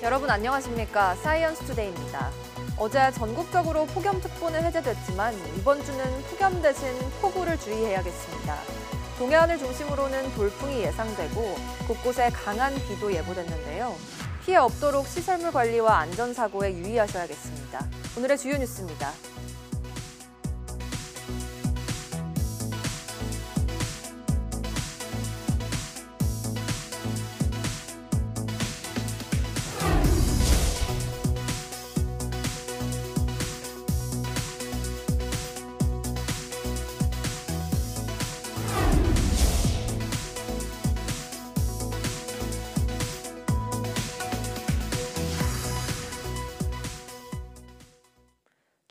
여러분 안녕하십니까? 사이언스 투데이입니다. 어제 전국적으로 폭염특보는 해제됐지만 이번 주는 폭염 대신 폭우를 주의해야겠습니다. 동해안을 중심으로는 돌풍이 예상되고 곳곳에 강한 비도 예보됐는데요. 피해 없도록 시설물 관리와 안전사고에 유의하셔야겠습니다. 오늘의 주요 뉴스입니다.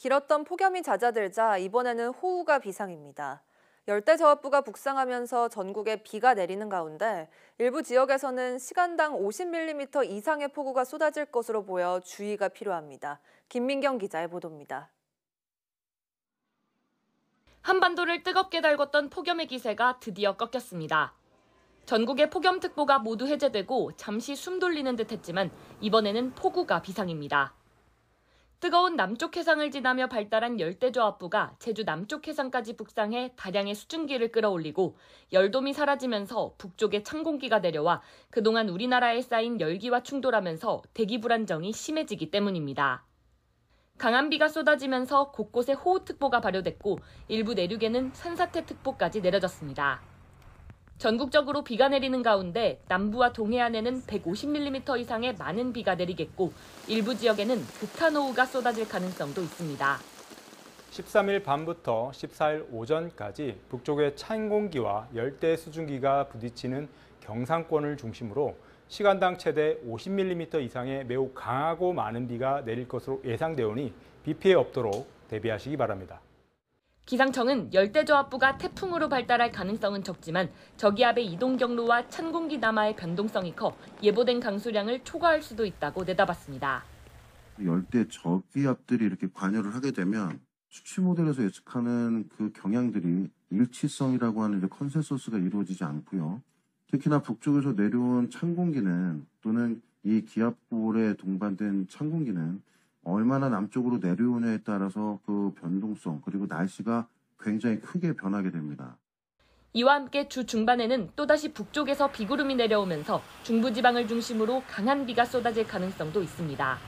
길었던 폭염이 잦아들자 이번에는 호우가 비상입니다. 열대저압부가 북상하면서 전국에 비가 내리는 가운데 일부 지역에서는 시간당 50mm 이상의 폭우가 쏟아질 것으로 보여 주의가 필요합니다. 김민경 기자의 보도입니다. 한반도를 뜨겁게 달궜던 폭염의 기세가 드디어 꺾였습니다. 전국의 폭염특보가 모두 해제되고 잠시 숨 돌리는 듯했지만 이번에는 폭우가 비상입니다. 뜨거운 남쪽 해상을 지나며 발달한 열대저압부가 제주 남쪽 해상까지 북상해 다량의 수증기를 끌어올리고 열돔이 사라지면서 북쪽에 찬 공기가 내려와 그동안 우리나라에 쌓인 열기와 충돌하면서 대기 불안정이 심해지기 때문입니다. 강한 비가 쏟아지면서 곳곳에 호우특보가 발효됐고 일부 내륙에는 산사태특보까지 내려졌습니다. 전국적으로 비가 내리는 가운데 남부와 동해안에는 150mm 이상의 많은 비가 내리겠고 일부 지역에는 극한호우가 쏟아질 가능성도 있습니다. 13일 밤부터 14일 오전까지 북쪽의 찬 공기와 열대 수증기가 부딪히는 경상권을 중심으로 시간당 최대 50mm 이상의 매우 강하고 많은 비가 내릴 것으로 예상되오니 비 피해 없도록 대비하시기 바랍니다. 기상청은 열대저압부가 태풍으로 발달할 가능성은 적지만 저기압의 이동 경로와 찬 공기 남하의 변동성이 커 예보된 강수량을 초과할 수도 있다고 내다봤습니다. 열대 저기압들이 이렇게 관여를 하게 되면 수치 모델에서 예측하는 그 경향들이 일치성이라고 하는 이제 컨센서스가 이루어지지 않고요. 특히나 북쪽에서 내려온 찬 공기는 또는 이 기압골에 동반된 찬 공기는 얼마나 남쪽으로 내려오냐에 따라서 그 변동성 그리고 날씨가 굉장히 크게 변하게 됩니다. 이와 함께 주 중반에는 또다시 북쪽에서 비구름이 내려오면서 중부지방을 중심으로 강한 비가 쏟아질 가능성도 있습니다.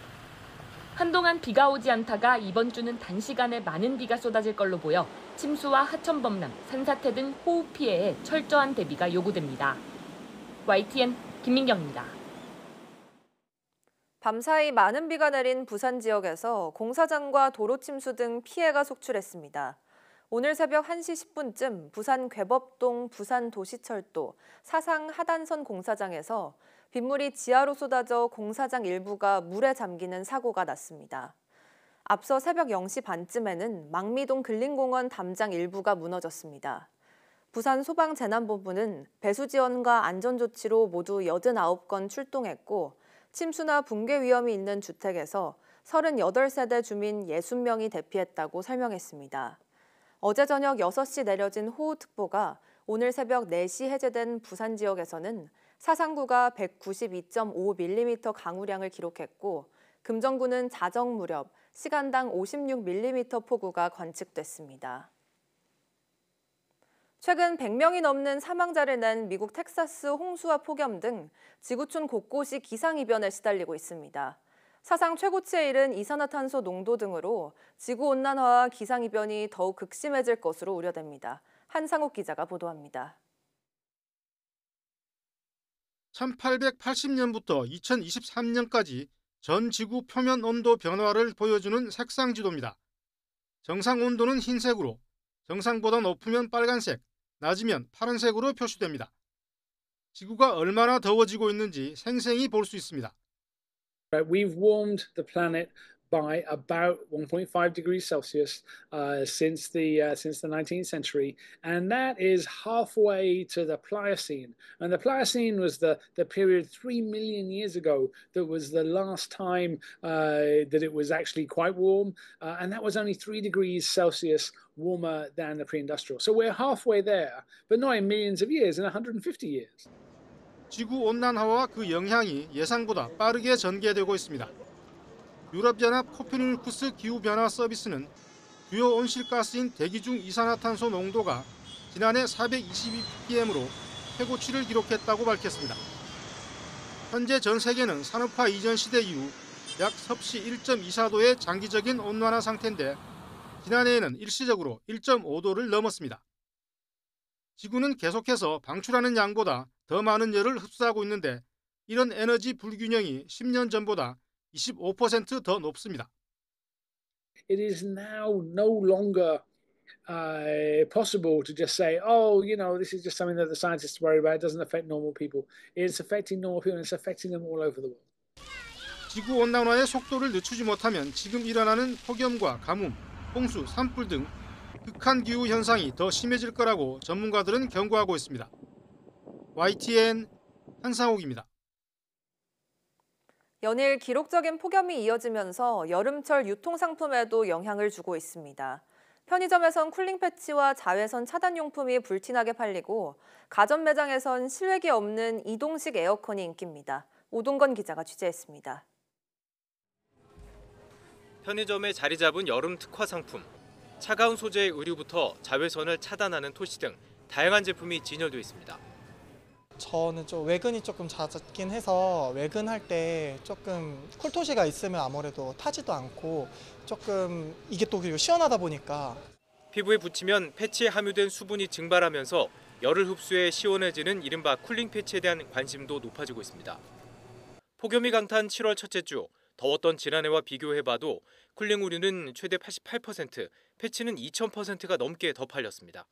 한동안 비가 오지 않다가 이번 주는 단시간에 많은 비가 쏟아질 걸로 보여 침수와 하천 범람, 산사태 등 호우 피해에 철저한 대비가 요구됩니다. YTN 김민경입니다. 밤사이 많은 비가 내린 부산 지역에서 공사장과 도로 침수 등 피해가 속출했습니다. 오늘 새벽 1시 10분쯤 부산 괴법동 부산도시철도 사상 하단선 공사장에서 빗물이 지하로 쏟아져 공사장 일부가 물에 잠기는 사고가 났습니다. 앞서 새벽 0시 반쯤에는 망미동 근린공원 담장 일부가 무너졌습니다. 부산 소방재난본부는 배수 지원과 안전조치로 모두 89건 출동했고 침수나 붕괴 위험이 있는 주택에서 38세대 주민 60명이 대피했다고 설명했습니다. 어제 저녁 6시 내려진 호우특보가 오늘 새벽 4시 해제된 부산 지역에서는 사상구가 192.5mm 강우량을 기록했고 금정구는 자정 무렵 시간당 56mm 폭우가 관측됐습니다. 최근 100명이 넘는 사망자를 낸 미국 텍사스 홍수와 폭염 등 지구촌 곳곳이 기상이변에 시달리고 있습니다. 사상 최고치에 이른 이산화탄소 농도 등으로 지구온난화와 기상이변이 더욱 극심해질 것으로 우려됩니다. 한상욱 기자가 보도합니다. 1880년부터 2023년까지 전 지구 표면 온도 변화를 보여주는 색상 지도입니다. 정상 온도는 흰색으로, 정상보다 높으면 빨간색, 낮으면 파란색으로 표시됩니다. 지구가 얼마나 더워지고 있는지 생생히 볼 수 있습니다. We've warmed the planet by about 1.5 degrees Celsius since the 19th century, and that is halfway to the Pliocene. And the Pliocene was the period 3 million years ago that was the last time that it was actually quite warm, and that was only 3 degrees Celsius warmer than the pre-industrial. So we're halfway there, but not in millions of years, in 150 years. 지구 온난화와 그 영향이 예상보다 빠르게 전개되고 있습니다. 유럽연합 코페르니쿠스 기후변화 서비스는 주요 온실가스인 대기 중 이산화탄소 농도가 지난해 422ppm으로 최고치를 기록했다고 밝혔습니다. 현재 전 세계는 산업화 이전 시대 이후 약 섭씨 1.24도의 장기적인 온난화 상태인데 지난해에는 일시적으로 1.5도를 넘었습니다. 지구는 계속해서 방출하는 양보다 더 많은 열을 흡수하고 있는데 이런 에너지 불균형이 10년 전보다 25% 더 높습니다. It is now no longer possible to just say, oh, this is just something that the scientists worry about. It doesn't affect normal people. It's affecting normal people and it's affecting them all over the world. 지구 온난화의 속도를 늦추지 못하면 지금 일어나는 폭염과 가뭄, 홍수, 산불 등 극한 기후 현상이 더 심해질 거라고 전문가들은 경고하고 있습니다. YTN 한상욱입니다. 연일 기록적인 폭염이 이어지면서 여름철 유통상품에도 영향을 주고 있습니다. 편의점에선 쿨링 패치와 자외선 차단용품이 불티나게 팔리고 가전 매장에선 실외기 없는 이동식 에어컨이 인기입니다. 오동건 기자가 취재했습니다. 편의점에 자리 잡은 여름 특화 상품. 차가운 소재의 의류부터 자외선을 차단하는 토시 등 다양한 제품이 진열되어 있습니다. 저는 좀 외근이 조금 잦긴 해서 외근할 때 조금 쿨토시가 있으면 아무래도 타지도 않고 조금 이게 또 그리고 시원하다 보니까 피부에 붙이면 패치에 함유된 수분이 증발하면서 열을 흡수해 시원해지는 이른바 쿨링 패치에 대한 관심도 높아지고 있습니다. 폭염이 강타한 7월 첫째 주, 더웠던 지난해와 비교해봐도 쿨링 의류는 최대 88%, 패치는 2000%가 넘게 더 팔렸습니다.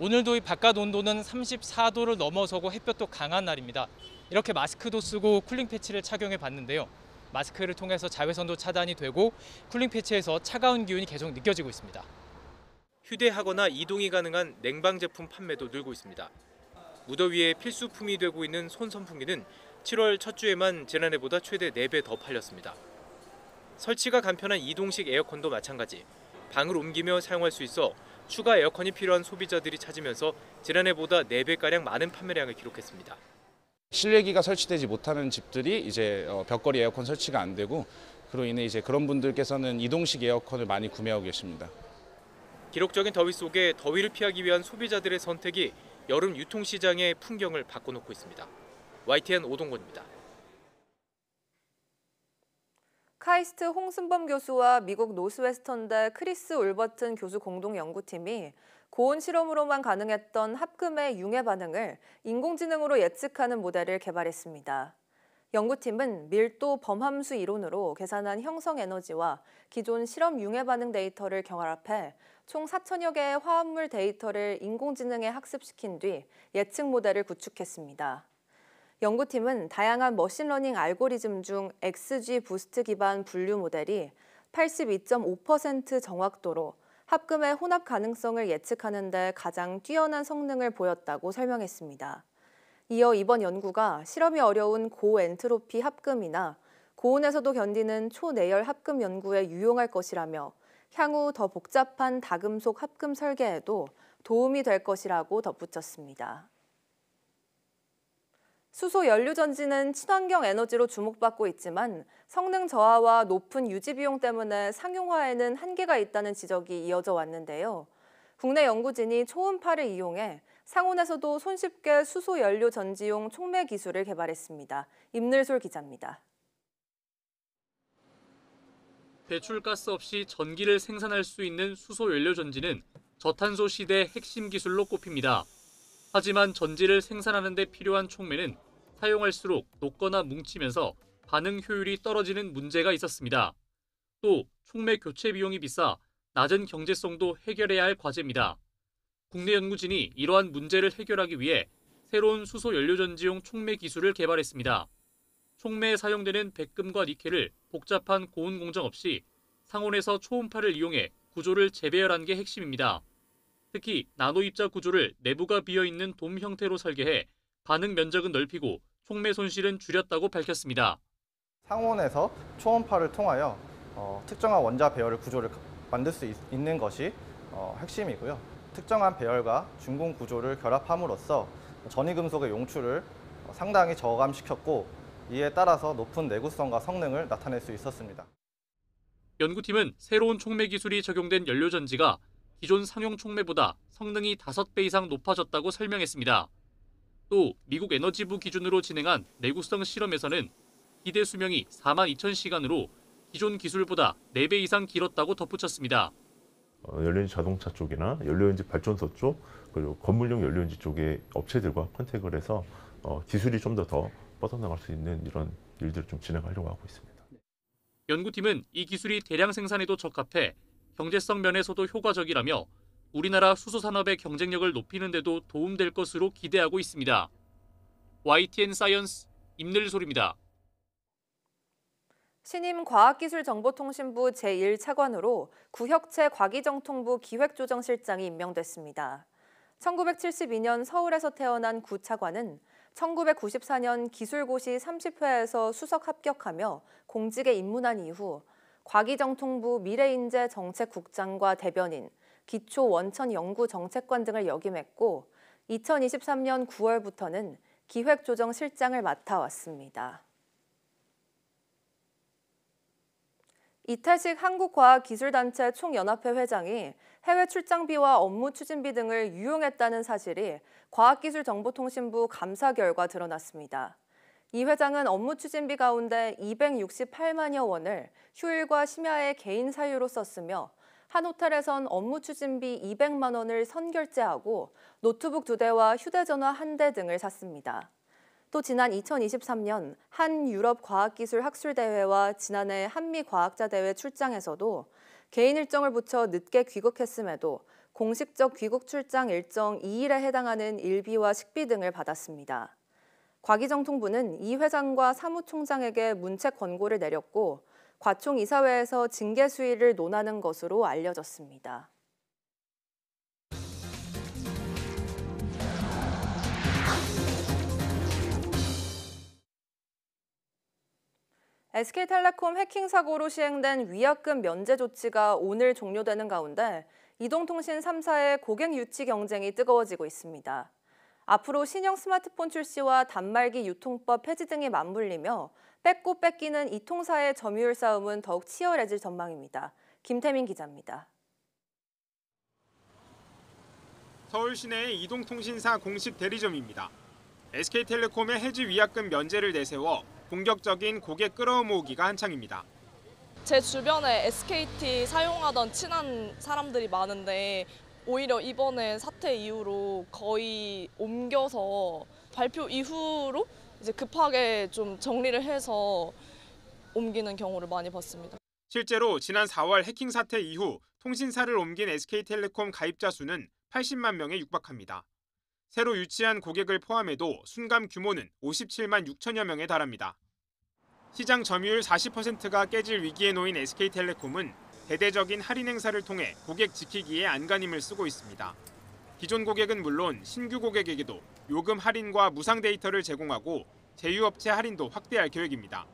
오늘도 이 바깥 온도는 34도를 넘어서고 햇볕도 강한 날입니다. 이렇게 마스크도 쓰고 쿨링 패치를 착용해 봤는데요. 마스크를 통해서 자외선도 차단이 되고 쿨링 패치에서 차가운 기운이 계속 느껴지고 있습니다. 휴대하거나 이동이 가능한 냉방 제품 판매도 늘고 있습니다. 무더위에 필수품이 되고 있는 손 선풍기는 7월 첫 주에만 지난해보다 최대 4배 더 팔렸습니다. 설치가 간편한 이동식 에어컨도 마찬가지. 방을 옮기며 사용할 수 있어 추가 에어컨이 필요한 소비자들이 찾으면서 지난해보다 4배가량 많은 판매량을 기록했습니다. 실외기가 설치되지 못하는 집들이 이제 벽걸이 에어컨 설치가 안 되고 그로 인해 이제 그런 분들께서는 이동식 에어컨을 많이 구매하고 계십니다. 기록적인 더위 속에 더위를 피하기 위한 소비자들의 선택이 여름 유통시장의 풍경을 바꿔놓고 있습니다. YTN 오동건입니다. 카이스트 홍승범 교수와 미국 노스웨스턴대 크리스 울버튼 교수 공동 연구팀이 고온 실험으로만 가능했던 합금의 융해 반응을 인공지능으로 예측하는 모델을 개발했습니다. 연구팀은 밀도 범함수 이론으로 계산한 형성 에너지와 기존 실험 융해 반응 데이터를 결합해 총 4천여 개의 화합물 데이터를 인공지능에 학습시킨 뒤 예측 모델을 구축했습니다. 연구팀은 다양한 머신러닝 알고리즘 중 XG 부스트 기반 분류 모델이 82.5% 정확도로 합금의 혼합 가능성을 예측하는 데 가장 뛰어난 성능을 보였다고 설명했습니다. 이어 이번 연구가 실험이 어려운 고엔트로피 합금이나 고온에서도 견디는 초내열 합금 연구에 유용할 것이라며 향후 더 복잡한 다금속 합금 설계에도 도움이 될 것이라고 덧붙였습니다. 수소 연료 전지는 친환경 에너지로 주목받고 있지만 성능 저하와 높은 유지 비용 때문에 상용화에는 한계가 있다는 지적이 이어져 왔는데요. 국내 연구진이 초음파를 이용해 상온에서도 손쉽게 수소 연료 전지용 촉매 기술을 개발했습니다. 임늘솔 기자입니다. 배출가스 없이 전기를 생산할 수 있는 수소 연료 전지는 저탄소 시대의 핵심 기술로 꼽힙니다. 하지만 전지를 생산하는 데 필요한 촉매는 사용할수록 녹거나 뭉치면서 반응 효율이 떨어지는 문제가 있었습니다. 또 촉매 교체 비용이 비싸 낮은 경제성도 해결해야 할 과제입니다. 국내 연구진이 이러한 문제를 해결하기 위해 새로운 수소 연료 전지용 촉매 기술을 개발했습니다. 촉매에 사용되는 백금과 니켈을 복잡한 고온 공정 없이 상온에서 초음파를 이용해 구조를 재배열한 게 핵심입니다. 특히 나노 입자 구조를 내부가 비어있는 돔 형태로 설계해 반응 면적은 넓히고 촉매 손실은 줄였다고 밝혔습니다. 상온에서 초음파를 통하여 특정한 원자 배열의 구조를 만들 수 있는 것이 핵심이고요. 특정한 배열과 중공 구조를 결합함으로써 전이금속의 용출을 상당히 저감시켰고 이에 따라서 높은 내구성과 성능을 나타낼 수 있었습니다. 연구팀은 새로운 촉매 기술이 적용된 연료전지가 기존 상용 촉매보다 성능이 5배 이상 높아졌다고 설명했습니다. 또 미국 에너지부 기준으로 진행한 내구성 실험에서는 기대 수명이 42,000시간으로 기존 기술보다 4배 이상 길었다고 덧붙였습니다. 연료엔진 자동차 쪽이나 연료엔진 발전소 쪽, 그리고 건물용 연료엔진 쪽의 업체들과 컨택을 해서 기술이 좀 더 뻗어나갈 수 있는 이런 일들을 좀 진행하려고 하고 있습니다. 연구팀은 이 기술이 대량 생산에도 적합해 경제성 면에서도 효과적이라며 우리나라 수소 산업의 경쟁력을 높이는 데도 도움될 것으로 기대하고 있습니다. YTN 사이언스 임늘솔입니다. 신임 과학기술정보통신부 제1차관으로 구혁채 과기정통부 기획조정실장이 임명됐습니다. 1972년 서울에서 태어난 구 차관은 1994년 기술고시 30회에서 수석 합격하며 공직에 입문한 이후 과기정통부 미래인재정책국장과 대변인, 기초원천연구정책관 등을 역임했고 2023년 9월부터는 기획조정실장을 맡아왔습니다. 이태식 한국과학기술단체 총연합회 회장이 해외 출장비와 업무 추진비 등을 유용했다는 사실이 과학기술정보통신부 감사 결과 드러났습니다. 이 회장은 업무 추진비 가운데 268만여 원을 휴일과 심야의 개인 사유로 썼으며 한 호텔에선 업무 추진비 200만 원을 선결제하고 노트북 2대와 휴대전화 1대 등을 샀습니다. 또 지난 2023년 한 유럽 과학기술 학술대회와 지난해 한미과학자대회 출장에서도 개인 일정을 붙여 늦게 귀국했음에도 공식적 귀국 출장 일정 2일에 해당하는 일비와 식비 등을 받았습니다. 과기정통부는 이 회장과 사무총장에게 문책 권고를 내렸고 과총 이사회에서 징계 수위를 논하는 것으로 알려졌습니다. SK텔레콤 해킹 사고로 시행된 위약금 면제 조치가 오늘 종료되는 가운데 이동통신 3사의 고객 유치 경쟁이 뜨거워지고 있습니다. 앞으로 신형 스마트폰 출시와 단말기 유통법 폐지 등이 맞물리며 뺏고 뺏기는 이 통사의 점유율 싸움은 더욱 치열해질 전망입니다. 김태민 기자입니다. 서울 시내의 이동통신사 공식 대리점입니다. SK텔레콤의 해지 위약금 면제를 내세워 공격적인 고객 끌어모으기가 한창입니다. 제 주변에 SKT 사용하던 친한 사람들이 많은데 오히려 이번에 사태 이후로 거의 옮겨서 발표 이후로 이제 급하게 좀 정리를 해서 옮기는 경우를 많이 봤습니다. 실제로 지난 4월 해킹 사태 이후 통신사를 옮긴 SK텔레콤 가입자 수는 80만 명에 육박합니다. 새로 유치한 고객을 포함해도 순감 규모는 57만 6천여 명에 달합니다. 시장 점유율 40%가 깨질 위기에 놓인 SK텔레콤은 대대적인 할인 행사를 통해 고객 지키기에 안간힘을 쓰고 있습니다. 기존 고객은 물론 신규 고객에게도 요금 할인과 무상 데이터를 제공하고 제휴업체 할인도 확대할 계획입니다.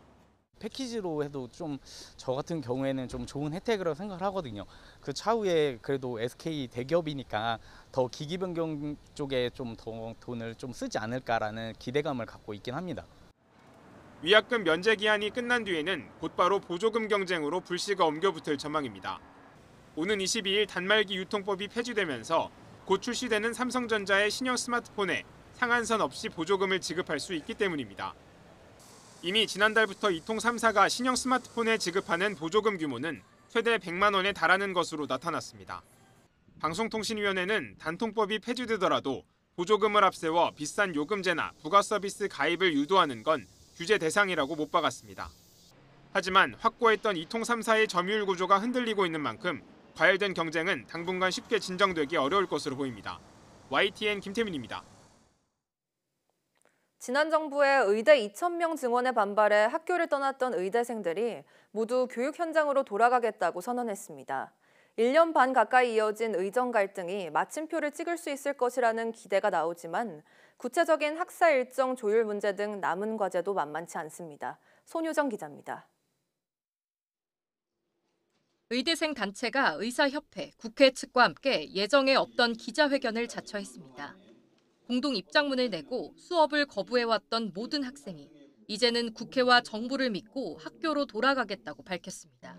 패키지로 해도 좀 저 같은 경우에는 좀 좋은 혜택이라고 생각을 하거든요. 그 차후에 그래도 SK 대기업이니까 더 기기 변경 쪽에 좀 더 돈을 좀 쓰지 않을까라는 기대감을 갖고 있긴 합니다. 위약금 면제 기한이 끝난 뒤에는 곧바로 보조금 경쟁으로 불씨가 옮겨붙을 전망입니다. 오는 22일 단말기 유통법이 폐지되면서 곧 출시되는 삼성전자의 신형 스마트폰에 상한선 없이 보조금을 지급할 수 있기 때문입니다. 이미 지난달부터 이통 3사가 신형 스마트폰에 지급하는 보조금 규모는 최대 100만 원에 달하는 것으로 나타났습니다. 방송통신위원회는 단통법이 폐지되더라도 보조금을 앞세워 비싼 요금제나 부가 서비스 가입을 유도하는 건 규제 대상이라고 못 박았습니다. 하지만 확고했던 이통 3사의 점유율 구조가 흔들리고 있는 만큼 과열된 경쟁은 당분간 쉽게 진정되기 어려울 것으로 보입니다. YTN 김태민입니다. 지난 정부의 의대 2,000명 증원에 반발해 학교를 떠났던 의대생들이 모두 교육 현장으로 돌아가겠다고 선언했습니다. 1년 반 가까이 이어진 의정 갈등이 마침표를 찍을 수 있을 것이라는 기대가 나오지만 구체적인 학사 일정 조율 문제 등 남은 과제도 만만치 않습니다. 손유정 기자입니다. 의대생 단체가 의사협회, 국회 측과 함께 예정에 없던 기자회견을 자처했습니다. 공동 입장문을 내고 수업을 거부해왔던 모든 학생이 이제는 국회와 정부를 믿고 학교로 돌아가겠다고 밝혔습니다.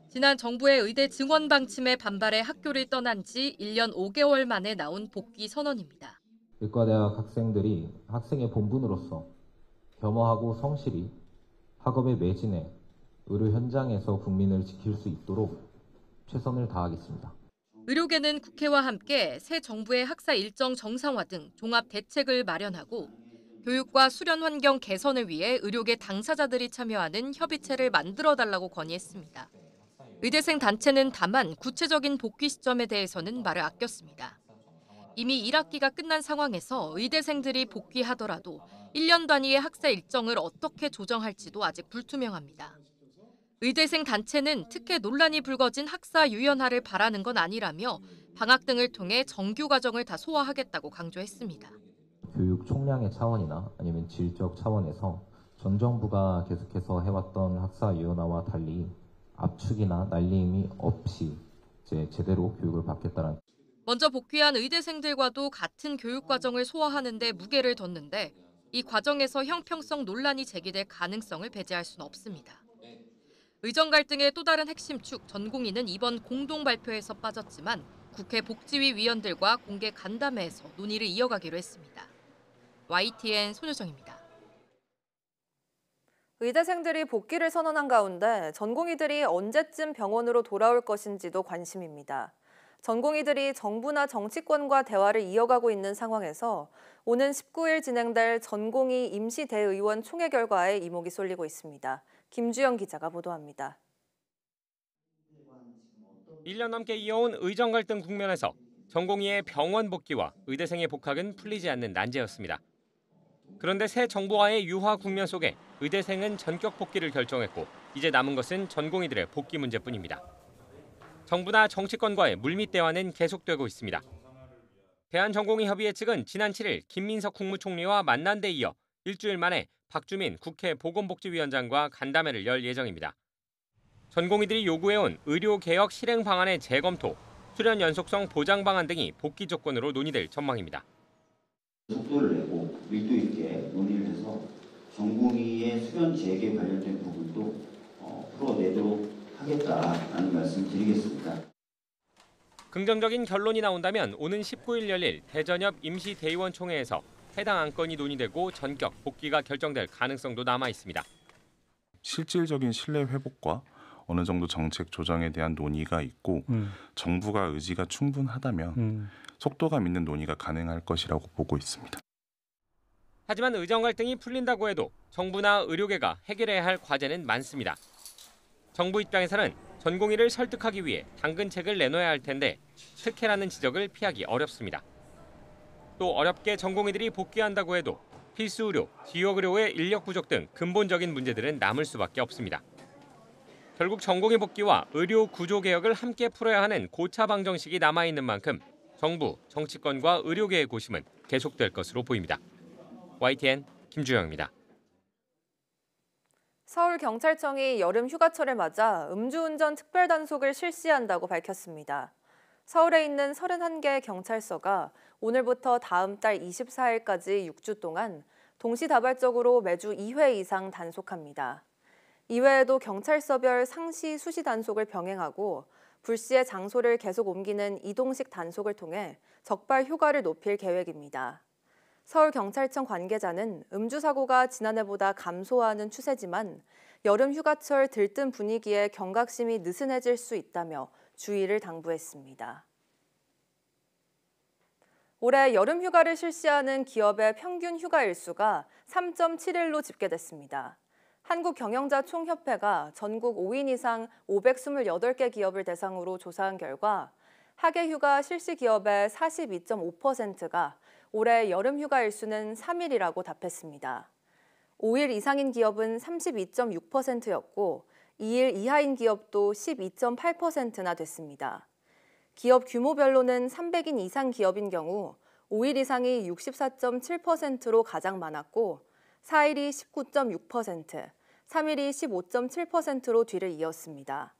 지난 정부의 의대 증원 방침에 반발해 학교를 떠난 지 1년 5개월 만에 나온 복귀 선언입니다. 의과대학 학생들이 학생의 본분으로서 겸허하고 성실히 학업에 매진해 의료 현장에서 국민을 지킬 수 있도록 최선을 다하겠습니다. 의료계는 국회와 함께 새 정부의 학사 일정 정상화 등 종합 대책을 마련하고 교육과 수련 환경 개선을 위해 의료계 당사자들이 참여하는 협의체를 만들어달라고 건의했습니다. 의대생 단체는 다만 구체적인 복귀 시점에 대해서는 말을 아꼈습니다. 이미 1학기가 끝난 상황에서 의대생들이 복귀하더라도 1년 단위의 학사 일정을 어떻게 조정할지도 아직 불투명합니다. 의대생 단체는 특혜 논란이 불거진 학사 유연화를 바라는 건 아니라며 방학 등을 통해 정규 과정을 다 소화하겠다고 강조했습니다. 교육 총량의 차원이나 아니면 질적 차원에서 전 정부가 계속해서 해왔던 학사 유연화와 달리 압축이나 날림이 없이 제대로 교육을 받겠다는. 먼저 복귀한 의대생들과도 같은 교육 과정을 소화하는 데 무게를 뒀는데 이 과정에서 형평성 논란이 제기될 가능성을 배제할 수는 없습니다. 의정 갈등의 또 다른 핵심 축 전공의는 이번 공동 발표에서 빠졌지만 국회 복지위 위원들과 공개 간담회에서 논의를 이어가기로 했습니다. YTN 손효정입니다. 의대생들이 복귀를 선언한 가운데 전공의들이 언제쯤 병원으로 돌아올 것인지도 관심입니다. 전공의들이 정부나 정치권과 대화를 이어가고 있는 상황에서 오는 19일 진행될 전공의 임시대의원 총회 결과에 이목이 쏠리고 있습니다. 김주영 기자가 보도합니다. 1년 넘게 이어온 의정 갈등 국면에서 전공의의 병원 복귀와 의대생의 복학은 풀리지 않는 난제였습니다. 그런데 새 정부와의 유화 국면 속에 의대생은 전격 복귀를 결정했고 이제 남은 것은 전공의들의 복귀 문제뿐입니다. 정부나 정치권과의 물밑 대화는 계속되고 있습니다. 대한전공의협의회 측은 지난 7일 김민석 국무총리와 만난 데 이어 일주일 만에 박주민 국회 보건복지위원장과 간담회를 열 예정입니다. 전공의들이 요구해온 의료개혁 실행 방안의 재검토, 수련 연속성 보장 방안 등이 복귀 조건으로 논의될 전망입니다. 속도를 내고 밀도 있게 논의를 해서 전공의의 수련 재개 관련된 부분도 풀어내도록 하겠다라는 말씀 드리겠습니다. 긍정적인 결론이 나온다면 오는 19일 열릴 대전협 임시대의원 총회에서 해당 안건이 논의되고 전격 복귀가 결정될 가능성도 남아 있습니다. 실질적인 신뢰 회복과 어느 정도 정책 조정에 대한 논의가 있고 정부가 의지가 충분하다면 속도감 있는 논의가 가능할 것이라고 보고 있습니다. 하지만 의정 갈등이 풀린다고 해도 정부나 의료계가 해결해야 할 과제는 많습니다. 정부 입장에서는 전공의를 설득하기 위해 당근책을 내놓아야 할 텐데 특혜라는 지적을 피하기 어렵습니다. 또 어렵게 전공의들이 복귀한다고 해도 필수 의료, 지역 의료의 인력 부족 등 근본적인 문제들은 남을 수밖에 없습니다. 결국 전공의 복귀와 의료 구조 개혁을 함께 풀어야 하는 고차 방정식이 남아있는 만큼 정부, 정치권과 의료계의 고심은 계속될 것으로 보입니다. YTN 김주영입니다. 서울경찰청이 여름 휴가철을 맞아 음주운전 특별단속을 실시한다고 밝혔습니다. 서울에 있는 31개 경찰서가 오늘부터 다음 달 24일까지 6주 동안 동시다발적으로 매주 2회 이상 단속합니다. 이외에도 경찰서별 상시, 수시 단속을 병행하고 불시에 장소를 계속 옮기는 이동식 단속을 통해 적발 효과를 높일 계획입니다. 서울경찰청 관계자는 음주 사고가 지난해보다 감소하는 추세지만 여름 휴가철 들뜬 분위기에 경각심이 느슨해질 수 있다며 주의를 당부했습니다. 올해 여름 휴가를 실시하는 기업의 평균 휴가 일수가 3.7일로 집계됐습니다. 한국경영자총협회가 전국 5인 이상 528개 기업을 대상으로 조사한 결과 하계휴가 실시 기업의 42.5%가 올해 여름휴가 일수는 3일이라고 답했습니다. 5일 이상인 기업은 32.6%였고 2일 이하인 기업도 12.8%나 됐습니다. 기업 규모별로는 300인 이상 기업인 경우 5일 이상이 64.7%로 가장 많았고 4일이 19.6%, 3일이 15.7%로 뒤를 이었습니다.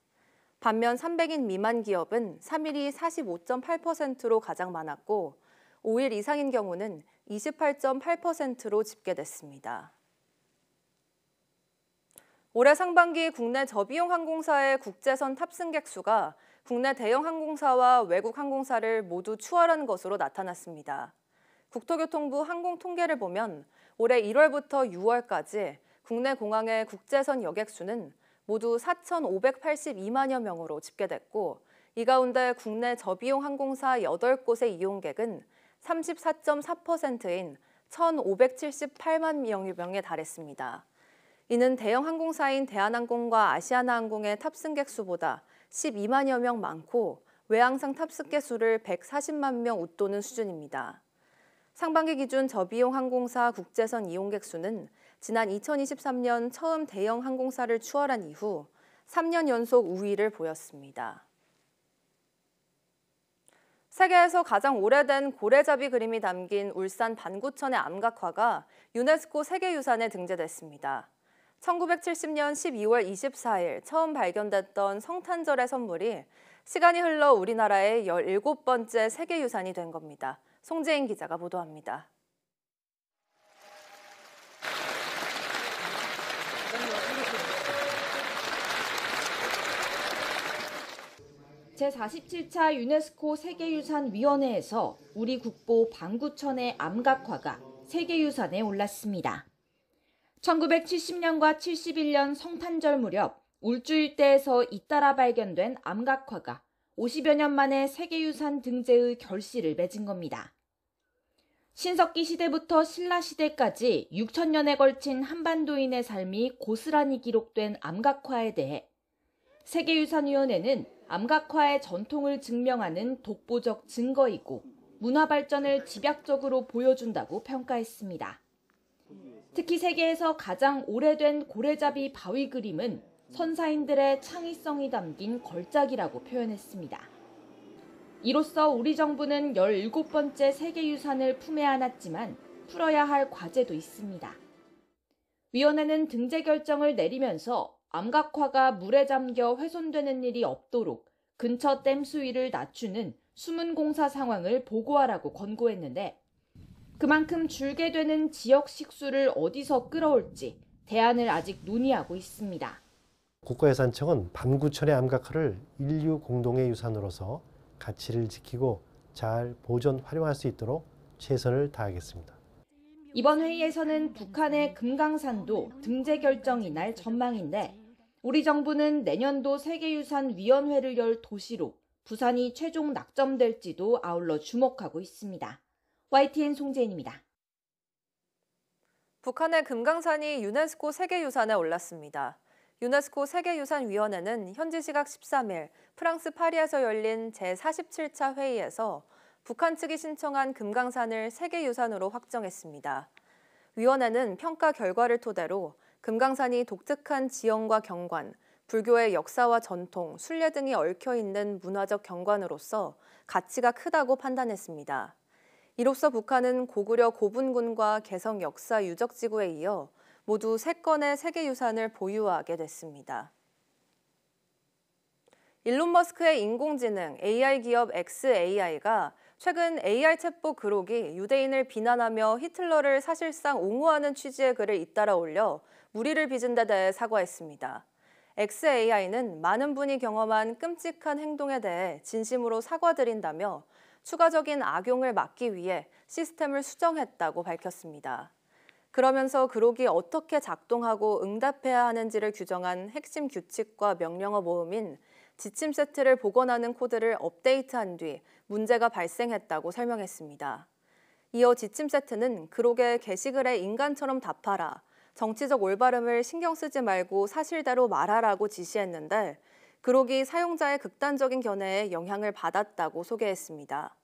반면 300인 미만 기업은 3일이 45.8%로 가장 많았고 5일 이상인 경우는 28.8%로 집계됐습니다. 올해 상반기 국내 저비용 항공사의 국제선 탑승객 수가 국내 대형 항공사와 외국 항공사를 모두 추월한 것으로 나타났습니다. 국토교통부 항공통계를 보면 올해 1월부터 6월까지 국내 공항의 국제선 여객 수는 모두 4,582만여 명으로 집계됐고 이 가운데 국내 저비용 항공사 8곳의 이용객은 34.4%인 1,578만 명에 달했습니다. 이는 대형 항공사인 대한항공과 아시아나항공의 탑승객 수보다 12만여 명 많고 외항상 탑승객 수를 140만 명 웃도는 수준입니다. 상반기 기준 저비용 항공사 국제선 이용객 수는 지난 2023년 처음 대형 항공사를 추월한 이후 3년 연속 우위를 보였습니다. 세계에서 가장 오래된 고래잡이 그림이 담긴 울산 반구천의 암각화가 유네스코 세계유산에 등재됐습니다. 1970년 12월 24일 처음 발견됐던 성탄절의 선물이 시간이 흘러 우리나라의 17번째 세계유산이 된 겁니다. 송재인 기자가 보도합니다. 제47차 유네스코 세계유산위원회에서 우리 국보 반구천의 암각화가 세계유산에 올랐습니다. 1970년과 71년 성탄절 무렵 울주 일대에서 잇따라 발견된 암각화가 50여 년 만에 세계유산 등재의 결실을 맺은 겁니다. 신석기 시대부터 신라 시대까지 6,000년에 걸친 한반도인의 삶이 고스란히 기록된 암각화에 대해 세계유산위원회는 암각화의 전통을 증명하는 독보적 증거이고 문화 발전을 집약적으로 보여준다고 평가했습니다. 특히 세계에서 가장 오래된 고래잡이 바위 그림은 선사인들의 창의성이 담긴 걸작이라고 표현했습니다. 이로써 우리 정부는 17번째 세계유산을 품에 안았지만 풀어야 할 과제도 있습니다. 위원회는 등재 결정을 내리면서 암각화가 물에 잠겨 훼손되는 일이 없도록 근처 댐 수위를 낮추는 수문 공사 상황을 보고하라고 권고했는데 그만큼 줄게 되는 지역 식수를 어디서 끌어올지 대안을 아직 논의하고 있습니다. 국가유산청은 반구천의 암각화를 인류 공동의 유산으로서 가치를 지키고 잘 보존 활용할 수 있도록 최선을 다하겠습니다. 이번 회의에서는 북한의 금강산도 등재 결정이 날 전망인데 우리 정부는 내년도 세계유산위원회를 열 도시로 부산이 최종 낙점될지도 아울러 주목하고 있습니다. YTN 송재인입니다. 북한의 금강산이 유네스코 세계유산에 올랐습니다. 유네스코 세계유산위원회는 현지 시각 13일 프랑스 파리에서 열린 제47차 회의에서 북한 측이 신청한 금강산을 세계유산으로 확정했습니다. 위원회는 평가 결과를 토대로 금강산이 독특한 지형과 경관, 불교의 역사와 전통, 순례 등이 얽혀있는 문화적 경관으로서 가치가 크다고 판단했습니다. 이로써 북한은 고구려 고분군과 개성 역사 유적지구에 이어 모두 3건의 세계유산을 보유하게 됐습니다. 일론 머스크의 인공지능 AI 기업 xAI가 최근 AI 챗봇 그록이 유대인을 비난하며 히틀러를 사실상 옹호하는 취지의 글을 잇따라 올려 물의를 빚은 데 대해 사과했습니다. xAI는 많은 분이 경험한 끔찍한 행동에 대해 진심으로 사과드린다며 추가적인 악용을 막기 위해 시스템을 수정했다고 밝혔습니다. 그러면서 그록이 어떻게 작동하고 응답해야 하는지를 규정한 핵심 규칙과 명령어 모음인 지침 세트를 복원하는 코드를 업데이트한 뒤 문제가 발생했다고 설명했습니다. 이어 지침 세트는 그록의 게시글에 인간처럼 답하라, 정치적 올바름을 신경 쓰지 말고 사실대로 말하라고 지시했는데 그록이 사용자의 극단적인 견해에 영향을 받았다고 소개했습니다.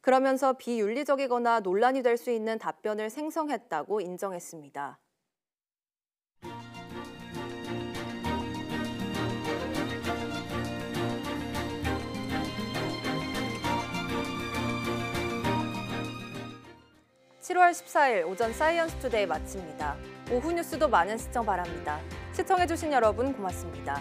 그러면서 비윤리적이거나 논란이 될 수 있는 답변을 생성했다고 인정했습니다. (7월 14일) 오전 사이언스 투데이 마칩니다. 오후 뉴스도 많은 시청 바랍니다. 시청해주신 여러분 고맙습니다.